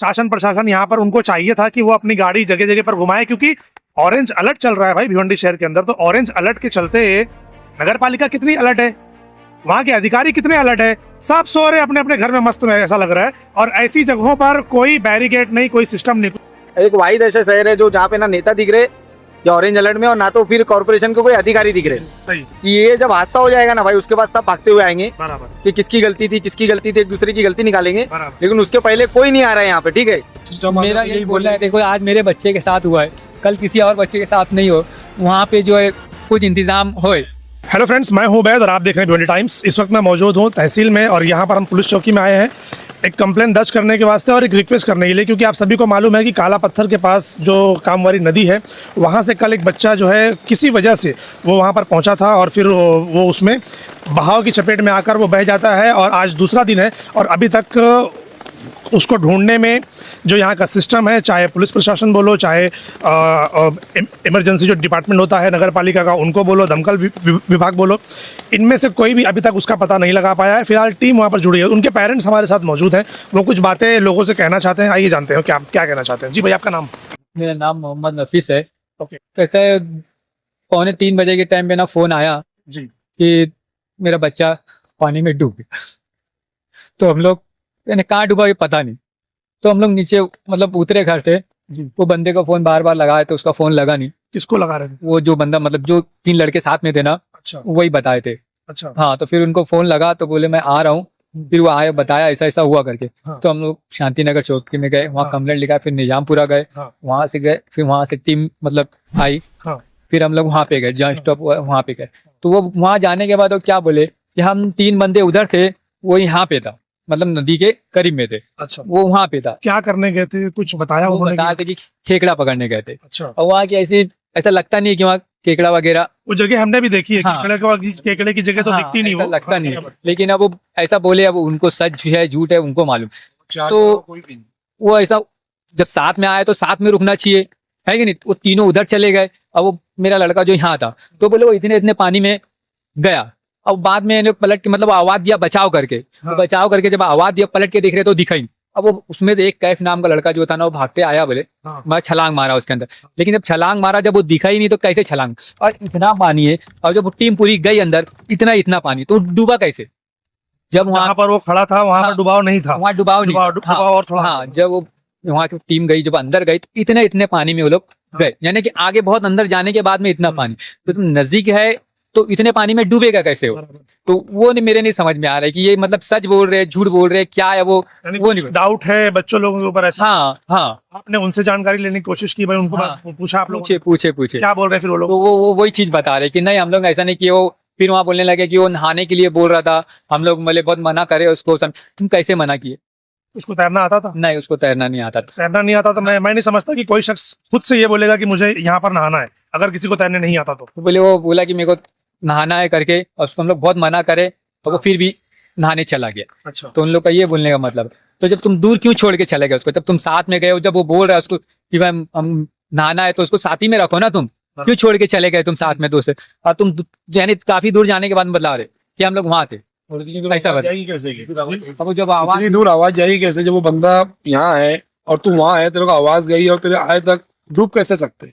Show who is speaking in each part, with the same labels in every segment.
Speaker 1: शासन प्रशासन यहाँ पर उनको चाहिए था कि वो अपनी गाड़ी जगह जगह पर घुमाए, क्योंकि ऑरेंज अलर्ट चल रहा है भाई भिवंडी शहर के अंदर। तो ऑरेंज अलर्ट के चलते नगर पालिका कितनी अलर्ट है, वहां के अधिकारी कितने अलर्ट है, सब सो रहे अपने अपने घर में मस्त में, ऐसा लग रहा है। और ऐसी जगहों पर कोई बैरिकेड नहीं, कोई सिस्टम नहीं।
Speaker 2: एक वाहिद ऐसा शहर है जो जहाँ पे ना नेता दिख रहे या ऑरेंज अलर्ट में, और ना तो फिर कॉर्पोरेशन के कोई अधिकारी दिख रहे।
Speaker 1: सही।
Speaker 2: ये जब हादसा हो जाएगा ना भाई, उसके बाद सब भागते हुए आएंगे
Speaker 1: बराबर
Speaker 2: कि किसकी गलती थी, एक दूसरे की गलती निकालेंगे।
Speaker 1: बराबर।
Speaker 2: लेकिन उसके पहले कोई नहीं आ रहा है यहाँ पे, ठीक है।
Speaker 3: मेरा यही बोलना है, देखो आज मेरे बच्चे के साथ हुआ है, कल किसी और बच्चे के साथ नहीं हो, वहाँ पे जो है कुछ इंतजाम होए।
Speaker 1: हेलो फ्रेंड्स, मैं हूं उबैद और आप देख रहे हैं भिवंडी टाइम्स। इस वक्त मैं मौजूद हूं तहसील में और यहाँ पर हम पुलिस चौकी में आए हैं एक कंप्लेंट दर्ज करने के वास्ते और एक रिक्वेस्ट करने के लिए, क्योंकि आप सभी को मालूम है कि काला पत्थर के पास जो कामवारी नदी है, वहाँ से कल एक बच्चा जो है किसी वजह से वो वहाँ पर पहुँचा था और फिर वो उसमें बहाव की चपेट में आकर वो बह जाता है। और आज दूसरा दिन है और अभी तक उसको ढूंढने में जो यहाँ का सिस्टम है, चाहे पुलिस प्रशासन बोलो, चाहे इमरजेंसी जो डिपार्टमेंट होता है नगर पालिका का उनको बोलो, दमकल विभाग बोलो, इनमें से कोई भी अभी तक उसका पता नहीं लगा पाया है। फिलहाल टीम वहाँ पर जुड़ी है, उनके पेरेंट्स हमारे साथ मौजूद हैं, वो कुछ बातें लोगों से कहना चाहते हैं। आइए जानते हैं क्या क्या कहना चाहते हैं। जी भाई, आपका नाम?
Speaker 3: मेरा नाम मोहम्मद नफीस है।
Speaker 1: ओके।
Speaker 3: कहता है 2:45 बजे के टाइम पे ना फोन आया
Speaker 1: जी
Speaker 3: कि मेरा बच्चा पानी में डूब गया। तो हम लोग यानी कहाँ डूबा ये पता नहीं, तो हम लोग नीचे मतलब उतरे घर से।
Speaker 1: जी।
Speaker 3: वो बंदे का फोन बार बार लगाए तो उसका फोन लगा नहीं।
Speaker 1: किसको लगा रहे थे?
Speaker 3: वो जो बंदा मतलब जो 3 लड़के साथ में थे ना,
Speaker 1: अच्छा
Speaker 3: वही बताए थे।
Speaker 1: अच्छा।
Speaker 3: हाँ, तो फिर उनको फोन लगा तो बोले मैं आ रहा हूँ। फिर वो आए, बताया ऐसा ऐसा हुआ करके।
Speaker 1: हाँ।
Speaker 3: तो हम लोग शांति नगर चौकी में गए, वहाँ
Speaker 1: हाँ।
Speaker 3: कंप्लेंट लिखा, फिर निजामपुरा गए,
Speaker 1: हाँ।
Speaker 3: वहाँ से गए, फिर वहाँ से टीम मतलब आई।
Speaker 1: हाँ।
Speaker 3: फिर हम लोग वहाँ पे गए, जहाँ स्टॉप हुआ वहाँ पे गए। तो वो वहाँ जाने के बाद वो क्या बोले कि हम 3 बंदे उधर थे, वो यहाँ पे था, मतलब नदी के करीब में थे,
Speaker 1: अच्छा।
Speaker 3: वो वहाँ पे था।
Speaker 1: क्या करने गए थे, कुछ बताया
Speaker 3: वो
Speaker 1: उन्होंने?
Speaker 3: बताए थे कि खेकड़ा पकड़ने गए थे।
Speaker 1: अच्छा।
Speaker 3: और वहाँ की ऐसी ऐसा लगता नहीं है कि वहाँ केकड़ा वगैरह।
Speaker 1: वो जगह हमने भी देखी है।
Speaker 3: हाँ।
Speaker 1: केकड़े की जगह तो
Speaker 3: हाँ,
Speaker 1: दिखती नहीं,
Speaker 3: ऐसा
Speaker 1: वो
Speaker 3: लगता नहीं है।
Speaker 1: बराबर।
Speaker 3: लेकिन अब वो ऐसा बोले, अब उनको सच है झूठ है उनको मालूम। तो वो ऐसा जब साथ में आए तो साथ में रुकना चाहिए, है कि नहीं। वो तीनों उधर चले गए। अब वो मेरा लड़का जो यहाँ था तो बोले वो इतने इतने पानी में गया। अब बाद में लोग पलट के मतलब आवाज दिया बचाव करके।
Speaker 1: हाँ।
Speaker 3: तो बचाव करके जब आवाज दिया, पलट के देख रहे तो दिखा ही नहीं। अब वो उसमें एक कैफ नाम का लड़का जो था ना, वो भागते आया, बोले
Speaker 1: हाँ।
Speaker 3: मैं छलांग मारा उसके अंदर। लेकिन जब छलांग मारा, जब वो दिखा ही नहीं तो कैसे छलांग। और इतना पानी है, और जब वो टीम पूरी गई अंदर, इतना पानी, तो डूबा कैसे? जब
Speaker 1: वहाँ
Speaker 3: वहाँ
Speaker 1: पर वो खड़ा था वहाँ पर
Speaker 3: हाँ।
Speaker 1: डुबाव नहीं था।
Speaker 3: वहाँ डुबाव नहीं।
Speaker 1: डुबाव और थोड़ा।
Speaker 3: हाँ, जब वो वहाँ की टीम गई, जब अंदर गई तो इतने पानी में वो लोग गए, यानी कि आगे बहुत अंदर जाने के बाद में इतना पानी। तो तुम नजदीक है तो इतने पानी में डूबेगा कैसे हो? तो वो नहीं, मेरे नहीं समझ में आ रहा है कि ये मतलब सच बोल रहे हैं झूठ बोल रहे हैं, क्या है वो नहीं।
Speaker 1: डाउट है बच्चों लोगों के ऊपर ऐसा।
Speaker 3: हाँ हाँ।
Speaker 1: आपने उनसे जानकारी लेने की कोशिश की भाई, उनको
Speaker 3: हाँ।
Speaker 1: पूछा आप लोग?
Speaker 3: पूछे
Speaker 1: क्या बोल रहे हैं फिर वो लोग?
Speaker 3: तो वो वही चीज बता रहे कि नहीं हम लोग ऐसा नहीं किए। वो फिर वहाँ बोलने लगे कि वो नहाने के लिए बोल रहा था, हम लोग मतलब बहुत मना करे उसको। तुम कैसे मना किए?
Speaker 1: उसको तैरना आता था?
Speaker 3: नहीं, उसको तैरना नहीं आता था।
Speaker 1: तैरना नहीं आता तो मैं नहीं समझता कि कोई शख्स खुद से ये बोलेगा कि मुझे यहाँ पर नहाना है, अगर किसी को तैरने नहीं आता तो।
Speaker 3: बोले वो बोला कि मेरे को नहाना है करके, और उसको हम लोग बहुत मना करे तो वो फिर भी नहाने चला गया।
Speaker 1: अच्छा।
Speaker 3: तो उन लोग का ये बोलने का मतलब, तो जब तुम दूर क्यों छोड़ के चले गए उसको? जब तुम साथ में गए हो, जब वो बोल रहा है उसको कि भाई हम नहाना है, तो उसको साथ ही में रखो ना। तुम क्यों छोड़ के चले गए तुम साथ में दोस्त? और तुम यानी काफी दूर जाने के बाद बता रहे कि हम लोग वहां थे, ऐसा बता। अब जब आवाज
Speaker 4: इतनी दूर आवाज जाएगी कैसे जब वो बंदा यहाँ है और तू वहां है, तेरे को आवाज गई और तेरे आए तक डूब कैसे सकते?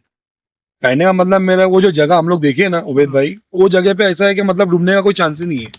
Speaker 4: कहने का मतलब मेरा वो जो जगह हम लोग देखे ना उबैद भाई, वो जगह पे ऐसा है कि मतलब डूबने का कोई चांस ही नहीं है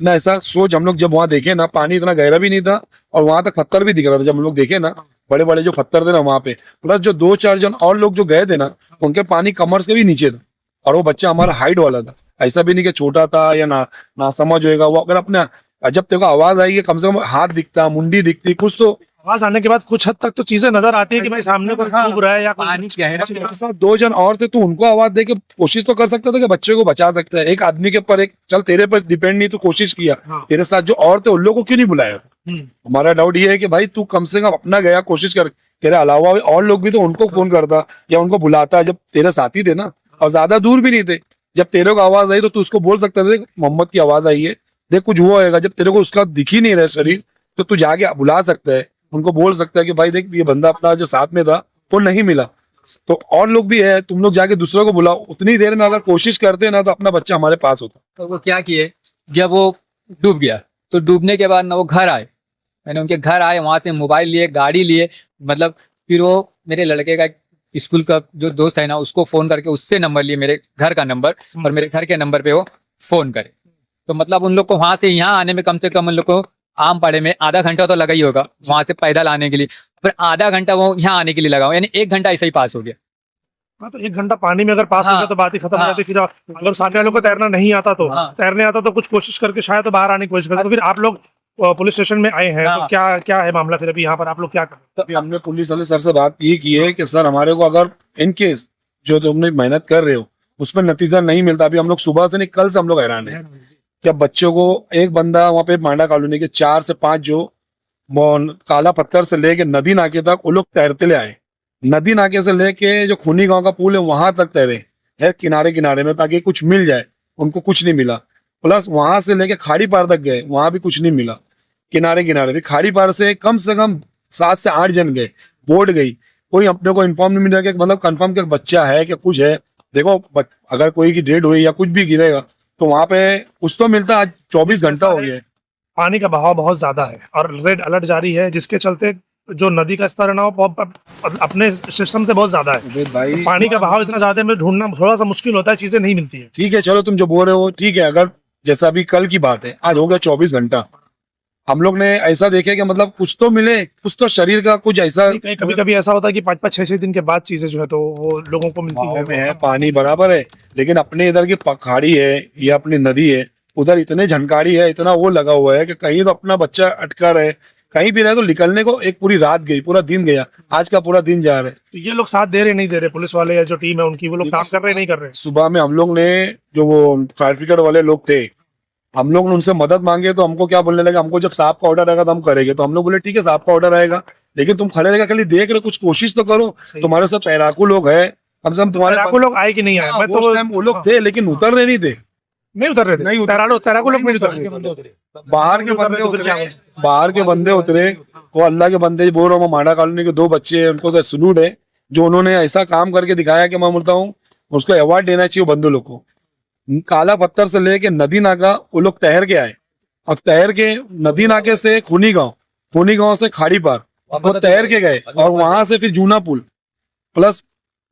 Speaker 4: ना। ऐसा सोच, हम लोग जब वहां देखे ना, पानी इतना गहरा भी नहीं था और वहां तक पत्थर भी दिख रहा था। जब हम लोग देखे ना, बड़े बड़े जो पत्थर थे ना वहां पे, प्लस जो 2-4 जन और लोग जो गए थे ना, उनके पानी कमर से भी नीचे था। और वो बच्चा हमारा हाइट वाला था, ऐसा भी नहीं कि छोटा था या ना समझ होएगा वो। अगर अपने जब तेरे को आवाज आई, कम से कम हाथ दिखता, मुंडी दिखती, कुछ तो
Speaker 1: आवाज आने के बाद कुछ हद तक तो चीजें नजर आती है कि भाई सामने कोई डूब रहा है या कुछ।
Speaker 3: पानी गहरा।
Speaker 4: मेरे साथ 2 जन और थे, तो उनको आवाज दे के कोशिश तो कर सकता था कि बच्चे को बचा सकता है। एक आदमी के ऊपर एक चल तेरे पर डिपेंड नहीं, तो कोशिश किया।
Speaker 1: हाँ।
Speaker 4: तेरे साथ जो और थे उन लोगों को क्यों नहीं बुलाया था?
Speaker 1: हम्म।
Speaker 4: हमारा डाउट ये है कि भाई तू कम से कम अपना गया, कोशिश कर। तेरे अलावा भी और लोग भी तो उनको फोन करता या उनको बुलाता, जब तेरे साथी थे ना, और ज्यादा दूर भी नहीं थे। जब तेरे को आवाज आई तो तू उसको बोल सकता था मोहम्मद की आवाज आई है, देख कुछ हुआ होगा। जब तेरे को उसका दिख ही नहीं रहा शरीर, तो तू जाके बुला सकता है, उनको बोल सकता है कि भाई देख ये बंदा अपना जो साथ में था वो नहीं मिला। तो और लोग भी है, तुम लोग जाके दूसरों को बुलाओ। उतनी देर में अगर कोशिश करते ना, तो अपना बच्चा हमारे पास होता।
Speaker 3: तो वो क्या किए, जब वो डूब गया तो डूबने के बाद ना वो घर आए, मैंने उनके घर आए, वहां से मोबाइल लिए, गाड़ी लिए, मतलब फिर वो मेरे लड़के का एक स्कूल का जो दोस्त है ना, उसको फोन करके उससे नंबर लिए, मेरे घर का नंबर, और मेरे घर के नंबर पे वो फोन करे। तो मतलब उन लोग को वहां से यहाँ आने में कम से कम उन लोग को आम पाड़े में आधा घंटा तो लगा ही होगा वहां से पैदल आने के लिए, फिर आधा घंटा वो यहाँ आने के लिए लगा, यानी 1 घंटा ऐसा ही पास हो गया।
Speaker 1: हाँ, तो 1 घंटा पानी में अगर पास हो
Speaker 3: हाँ,
Speaker 1: गया तो बात ही खत्म हो
Speaker 3: हाँ,
Speaker 1: जाती। फिर अगर सामने वालों को तैरना नहीं आता तो
Speaker 3: हाँ।
Speaker 1: तैरने आता तो कुछ कोशिश करके शायद तो बाहर आने की कोशिश करते। तो फिर आप लोग पुलिस स्टेशन में आए हैं, तो
Speaker 3: हाँ।
Speaker 1: क्या क्या है मामला फिर? अभी यहाँ पर आप लोग क्या कर रहे
Speaker 4: अभी हमने पुलिस वाले सर से बात ये की है कि सर हमारे को अगर इन केस जो तुमने मेहनत कर रहे हो उस पर नतीजा नहीं मिलता, अभी हम लोग सुबह से नहीं कल से हम लोग हैरान है क्या बच्चों को एक बंदा वहाँ पे मांडा कॉलोनी के 4 से 5 जो काला पत्थर से लेके नदी नाके तक वो लोग तैरते ले आए, नदी नाके से लेके जो खूनी गांव का पुल है वहां तक तैरे है किनारे किनारे में ताकि कुछ मिल जाए, उनको कुछ नहीं मिला। प्लस वहां से लेके खाड़ी पार तक गए, वहां भी कुछ नहीं मिला, किनारे किनारे भी। खाड़ी पार से कम 7 से 8 जन गए, बोट गई, कोई अपने को इन्फॉर्म नहीं मिला कि मतलब कंफर्म कि बच्चा है कि कुछ है। देखो अगर कोई की डेड हुई या कुछ भी गिरेगा तो वहां पे कुछ तो मिलता। आज 24 घंटा हो गया है।
Speaker 1: पानी का बहाव बहुत ज्यादा है और रेड अलर्ट जारी है, जिसके चलते जो नदी का स्तर है ना वो अपने सिस्टम से बहुत ज्यादा है।
Speaker 4: भाई
Speaker 1: पानी का बहाव इतना ज्यादा है, में ढूंढना थोड़ा सा मुश्किल होता है, चीजें नहीं मिलती है।
Speaker 4: ठीक है, चलो तुम जो बोल रहे हो ठीक है। अगर जैसा अभी कल की बात है, आज हो गया 24 घंटा, हम लोग ने ऐसा देखे कि मतलब कुछ तो मिले, कुछ तो शरीर का कुछ ऐसा।
Speaker 1: कभी कभी ऐसा होता है कि 5-5, 6-6 दिन के बाद चीजें जो है तो वो लोगों को मिलती
Speaker 4: गाँव में है
Speaker 1: है।
Speaker 4: पानी बराबर है, लेकिन अपने इधर की पखाड़ी है या अपनी नदी है, उधर इतने झनकारी है, इतना वो लगा हुआ है कि कहीं तो अपना बच्चा अटका रहे, कहीं भी रहे तो निकलने को एक पूरी रात गई, पूरा दिन गया, आज का पूरा दिन जा रहा है।
Speaker 1: तो ये लोग साथ दे रहे नहीं दे रहे, पुलिस वाले या जो टीम है उनकी, वो लोग काम कर रहे नहीं कर रहे?
Speaker 4: सुबह में हम लोग ने जो वो फायर ब्रिगेड वाले लोग थे, हम लोग ने उनसे मदद मांगे तो हमको क्या बोलने लगे, हमको जब साहब का ऑर्डर आएगा तो हम करेंगे। तो हम लोग बोले ठीक है साहब का ऑर्डर आएगा, लेकिन तुम खड़े रहेगा खाली देख रहे, कुछ कोशिश तो करो। तुम्हारे साथ तैराकू लोग है, कम से कम तुम्हारे
Speaker 1: तैराकू लोग आए कि नहीं आए? मैं तो
Speaker 4: वो लोग थे लेकिन उतर रहे नहीं थे,
Speaker 1: नहीं उतर रहे थे।
Speaker 4: नहीं
Speaker 1: तैराकू लोग नहीं उतर रहे थे।
Speaker 4: बाहर के बंदे उतरे, बाहर के बंदे उतरे। वो अल्लाह के बंदे बोल रहा हूँ, मांडा कॉलोनी के 2 बच्चे हैं, उनको तो सलूट है जो उन्होंने ऐसा काम करके दिखाया कि मैं बोलता हूँ उसको अवार्ड देना चाहिए बंदू लोग को। काला पत्थर से लेके नदी नाका वो लोग तैर के आए, और तैर के नदी नाके से खूनी गांव से खाड़ी पार वो तैर के गए, और वहां से फिर जूना पुल, प्लस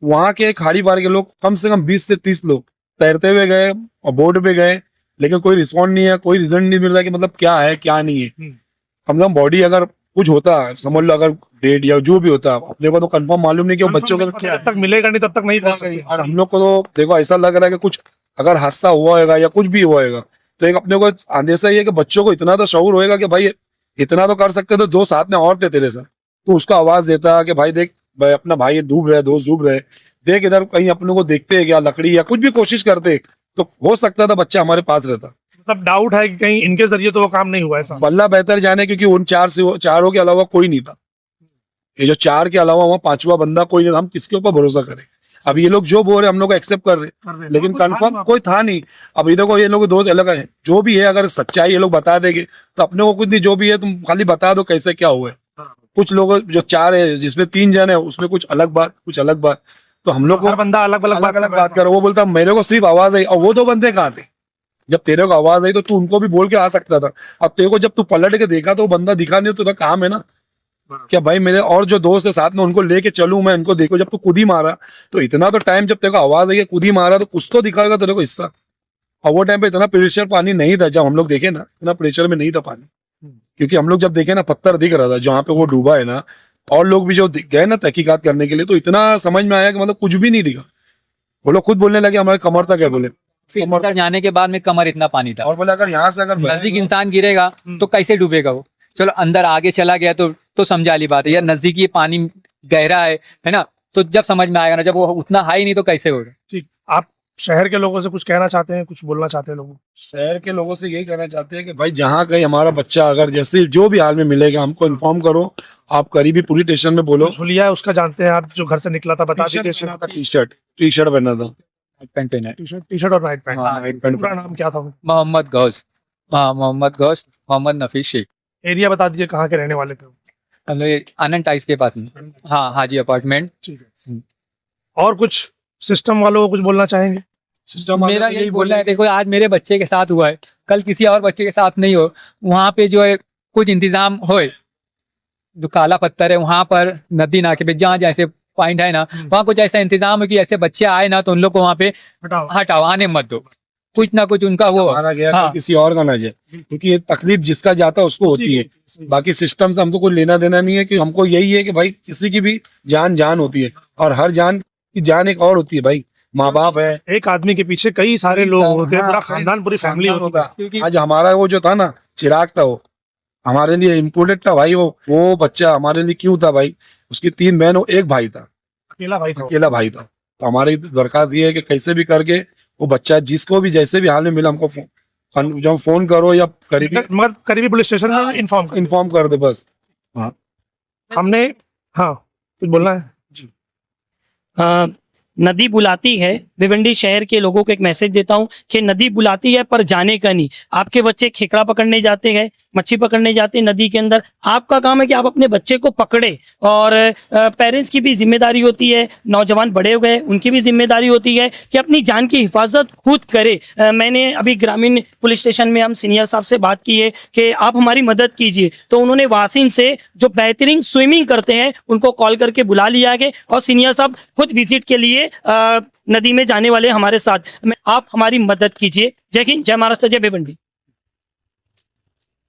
Speaker 4: वहां के खाड़ी पार के लोग कम से कम 20 से 30 लोग तैरते हुए गए और बोट पे गए, लेकिन कोई रिस्पॉन्ड नहीं है, कोई रिजल्ट नहीं मिल रहा कि मतलब क्या है क्या नहीं है। कम से कम बॉडी अगर कुछ होता है, समझ लो अगर डेड या जो भी होता, अपने को तो कंफर्म मालूम नहीं कि वो बच्चों का क्या
Speaker 1: जब तक मिलेगा नहीं तब तक नहीं पहुंच सकती।
Speaker 4: और हम लोग को तो देखो ऐसा लग रहा है कि कुछ अगर हादसा हुआ होगा या कुछ भी हुआ होगा तो एक अपने को अंदेशा ही है कि बच्चों को इतना तो शऊर होएगा कि भाई इतना तो कर सकते, तो 2 साथ में और थे तेरे साथ, तो उसका आवाज देता कि भाई देख भाई अपना भाई डूब रहे, दोस्त डूब रहे, देख इधर कहीं अपने को देखते है क्या लकड़ी या कुछ भी कोशिश करते तो हो सकता था बच्चा हमारे पास रहता।
Speaker 1: मतलब डाउट है कि कहीं इनके जरिए तो वो काम नहीं हुआ ऐसा।
Speaker 4: बल्ला बेहतर जाने, क्योंकि उन 4 के अलावा कोई नहीं था, ये जो 4 के अलावा वहाँ 5वां बंदा कोई नहीं था। हम किसके ऊपर भरोसा करें? अब ये लोग जो बोल रहे हम लोग एक्सेप्ट कर रहे, लेकिन कंफर्म कोई था नहीं। अब इधर को ये लोग 2 अलग है, जो भी है अगर सच्चाई ये लोग बता देंगे तो अपने को कुछ नहीं, जो भी है तुम खाली बता दो कैसे क्या हुआ है। कुछ लोग जो 4 है जिसमें 3 जन है उसमें कुछ अलग बात, कुछ अलग बात, तो हम लोग को
Speaker 1: बंदा अलग अलग
Speaker 4: बात करो। वो बोलता मेरे को सिर्फ आवाज आई, और वो 2 बंदे कहाँ थे? जब तेरे को आवाज आई तो तू उनको भी बोल के आ सकता था। अब तेरे को जब तू पलट के देखा तो वो बंदा दिखा नहीं, तो काम है ना क्या भाई मेरे और जो दोस्त है साथ में उनको लेके चलूं मैं, इनको देखो। जब तू खुद ही मारा तो इतना तो टाइम, जब तेरे को आवाज आई खुद ही मारा तो कुछ तो दिखाएगा तेरे को हिस्सा। और वो टाइम पे इतना प्रेशर पानी नहीं था, जब हम लोग देखे ना इतना प्रेशर में नहीं था पानी, क्योंकि हम लोग जब देखे ना पत्थर दिख रहा था जहाँ पे वो डूबा है ना, और लोग भी जो गए ना तहकीकात करने के लिए तो इतना समझ में आया कि मतलब कुछ भी नहीं दिखा। वो लोग खुद बोलने लगे हमारे कमर तक है, बोले
Speaker 3: अंदर जाने के बाद में कमर इतना पानी था,
Speaker 4: और बोले अगर यहाँ से अगर
Speaker 3: नजदीक इंसान गिरेगा तो कैसे डूबेगा वो। चलो अंदर आगे चला गया तो समझ वाली बात है, यार नजदीक ये पानी गहरा है ना, तो जब समझ में आएगा ना, जब वो उतना हाई नहीं तो कैसे होगा।
Speaker 1: ठीक, आप शहर के लोगों से कुछ कहना चाहते हैं, कुछ बोलना चाहते हैं लोगों?
Speaker 4: शहर के लोगों से यही कहना चाहते हैं कि भाई जहाँ कहीं हमारा बच्चा अगर जैसे जो भी हाल में मिलेगा हमको इन्फॉर्म करो। आप करीबी पुलिस स्टेशन में बोलो।
Speaker 1: हुलिया है उसका जानते हैं आप, जो घर से निकला था, बता दीजिए।
Speaker 4: टी शर्ट पहना था,
Speaker 3: पैंट पहना है,
Speaker 1: टी शर्ट और नाइट पैंट।
Speaker 4: Night pant.
Speaker 1: पूरा नाम क्या था?
Speaker 3: मोहम्मद गौस, मोहम्मद नफीस शेख।
Speaker 1: एरिया बता दीजिए, कहाँ के रहने वाले थे?
Speaker 3: हम लोग आनंद टाइस के पास में, हाँ हाजी अपार्टमेंट।
Speaker 1: ठीक है। और कुछ सिस्टम वालों को कुछ बोलना चाहेंगे?
Speaker 3: मेरा यही बोलना है, देखो आज मेरे बच्चे के साथ हुआ है, कल किसी और बच्चे के साथ नहीं हो, वहाँ पे जो है कुछ इंतजाम होए जो काला पत्थर है वहां पर नदी नाके पे जहाँ जैसे पॉइंट है ना, वहाँ कुछ ऐसा इंतजाम है कि ऐसे बच्चे आए ना तो उन लोग को वहाँ पे हटाओ, आने मत दो, कुछ ना कुछ उनका वो
Speaker 4: हमारा गया
Speaker 3: हाँ।
Speaker 4: तो किसी और का ना जाए, क्योंकि ये तकलीफ जिसका जाता है उसको होती है। बाकी सिस्टम से हमको कोई लेना देना नहीं है, कि हमको यही है कि भाई किसी की भी जान होती है, और हर जान की जान एक और होती है भाई। माँ बाप है,
Speaker 1: एक आदमी के पीछे कई सारे लोग होते हैं,
Speaker 4: हाँ,
Speaker 1: पूरा खानदान, पूरी फैमिली होती है।
Speaker 3: क्योंकि
Speaker 4: आज हमारा वो जो था ना चिराग था, वो हमारे लिए इम्पोर्टेंट था भाई। वो बच्चा हमारे लिए क्यों था भाई, उसकी 3 बहन, वो एक भाई था,
Speaker 1: अकेला भाई था।
Speaker 4: अकेला भाई था। तो हमारी दरखास्त ये है कि कैसे भी करके वो बच्चा जिसको भी जैसे भी हाल में मिला हमको जब फोन करो या करीबी
Speaker 1: मगर करीबी पुलिस स्टेशन में
Speaker 4: इन्फॉर्म कर दे बस।
Speaker 1: हमने हाँ कुछ बोलना है।
Speaker 5: नदी बुलाती है, भिवंडी शहर के लोगों को एक मैसेज देता हूं कि नदी बुलाती है पर जाने का नहीं। आपके बच्चे खेकड़ा पकड़ने जाते हैं, मच्छी पकड़ने जाते हैं नदी के अंदर, आपका काम है कि आप अपने बच्चे को पकड़े। और पेरेंट्स की भी जिम्मेदारी होती है, नौजवान बड़े हो गए उनकी भी जिम्मेदारी होती है कि अपनी जान की हिफाजत खुद करे। मैंने अभी ग्रामीण पुलिस स्टेशन में हम सीनियर साहब से बात की है कि आप हमारी मदद कीजिए, तो उन्होंने वासिन से जो बेहतरीन स्विमिंग करते हैं उनको कॉल करके बुला लिया है, और सीनियर साहब खुद विजिट के लिए नदी में जाने वाले हमारे साथ। आप हमारी मदद कीजिए। जय हिंद, जय महाराष्ट्र, जय भिवंडी।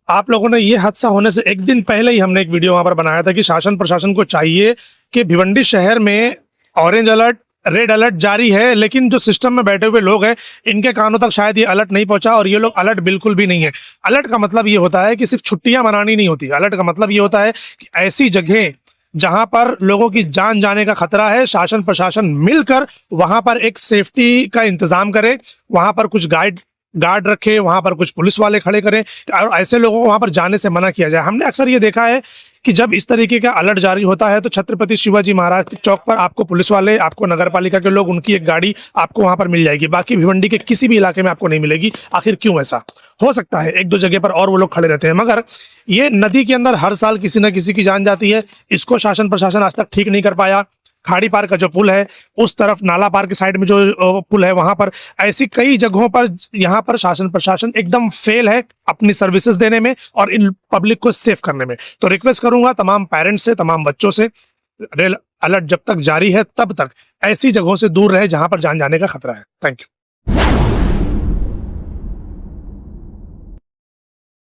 Speaker 1: आप लोगों ने ये हादसा होने से एक दिन पहले ही हमने एक वीडियो वहां पर बनाया था कि शासन प्रशासन को चाहिए कि भिवंडी शहर में ऑरेंज अलर्ट, रेड अलर्ट जारी है, लेकिन जो सिस्टम में बैठे हुए लोग हैं इनके कानों तक शायद ये अलर्ट नहीं पहुंचा, और ये लोग अलर्ट बिल्कुल भी नहीं है। अलर्ट का मतलब ये होता है कि सिर्फ छुट्टियां मनानी नहीं होती। अलर्ट का मतलब ये होता है कि ऐसी जगह जहां पर लोगों की जान जाने का खतरा है, शासन प्रशासन मिलकर वहां पर एक सेफ्टी का इंतजाम करे, वहां पर कुछ गार्ड रखे, वहां पर कुछ पुलिस वाले खड़े करें, और ऐसे लोगों को वहां पर जाने से मना किया जाए। हमने अक्सर ये देखा है कि जब इस तरीके का अलर्ट जारी होता है तो छत्रपति शिवाजी महाराज के चौक पर आपको पुलिस वाले, आपको नगर पालिका के लोग, उनकी एक गाड़ी आपको वहां पर मिल जाएगी। बाकी भिवंडी के किसी भी इलाके में आपको नहीं मिलेगी। आखिर क्यों ऐसा हो सकता है? 1-2 जगह पर और वो लोग खड़े रहते हैं, मगर ये नदी के अंदर हर साल किसी न किसी की जान जाती है। इसको शासन प्रशासन आज तक ठीक नहीं कर पाया। खाड़ी पार का जो पुल है, उस तरफ नाला पार के साइड में जो पुल है, वहां पर ऐसी कई जगहों पर यहाँ पर शासन प्रशासन एकदम फेल है अपनी सर्विसेज देने में और इन पब्लिक को सेफ करने में। तो रिक्वेस्ट करूंगा तमाम पेरेंट्स से, तमाम बच्चों से, रेल अलर्ट जब तक जारी है तब तक ऐसी जगहों से दूर रहे जहां पर जान जाने का खतरा है। Thank you.